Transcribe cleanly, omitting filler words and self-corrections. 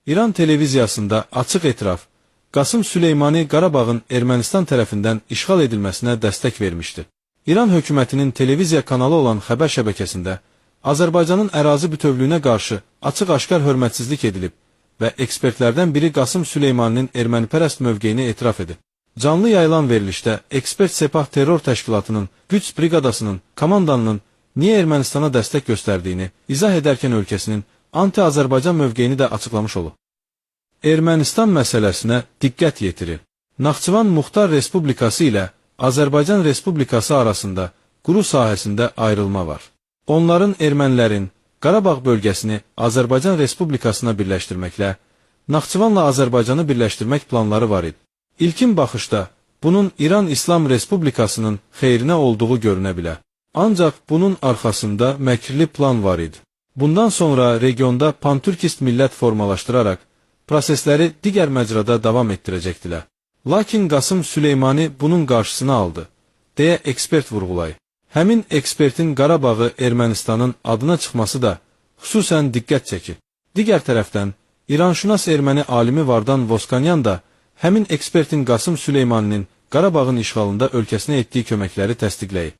İran televiziyasında açıq etiraf, Qasım Süleymani Qarabağın Ermənistan tərəfindən işğal edilməsinə dəstək vermişdi. İran hökumətinin televiziya kanalı olan xəbər şəbəkəsində Azərbaycanın ərazi bütövlüyünə qarşı açıq-aşkar hörmətsizlik edilib və ekspertlərdən biri Qasım Süleymaninin ermənipərəst mövqeyini etiraf edib. Canlı yayılan verilişdə ekspert Sepah terror təşkilatının, Qüds briqadasının, komandanının niyə Ermənistana dəstək göstərdiyini izah edərkən ölkəsinin anti-Azərbaycan mövqeyini də açıqlamış olub. Ermənistan məsələsinə diqqət yetirir. Naxçıvan Muxtar Respublikası ilə Azərbaycan Respublikası arasında quru sahəsində ayrılma var. Onların ermənilərin Qarabağ bölgəsini Azərbaycan Respublikasına birləşdirməklə Naxçıvanla Azərbaycanı birləşdirmək planları var idi. İlkin baxışda bunun İran İslam Respublikasının xeyrinə olduğu görünə bilər. Ancaq bunun arxasında məkrli plan var idi. Bundan sonra regionda pantürkist millət formalaşdıraraq prosesləri digər məcrada davam etdirəcəkdilər. Lakin Qasım Süleymani bunun qarşısını aldı, deyə ekspert vurğulayır. Həmin ekspertin Qarabağı Ermənistanın adına çıxması da xüsusən diqqət çəkir. Digər tərəfdən, İranşünas erməni alimi Vardan Voskanyan da həmin ekspertin Qasım Süleymaninin Qarabağın işğalında ölkəsinə etdiyi köməkləri təsdiqləyib.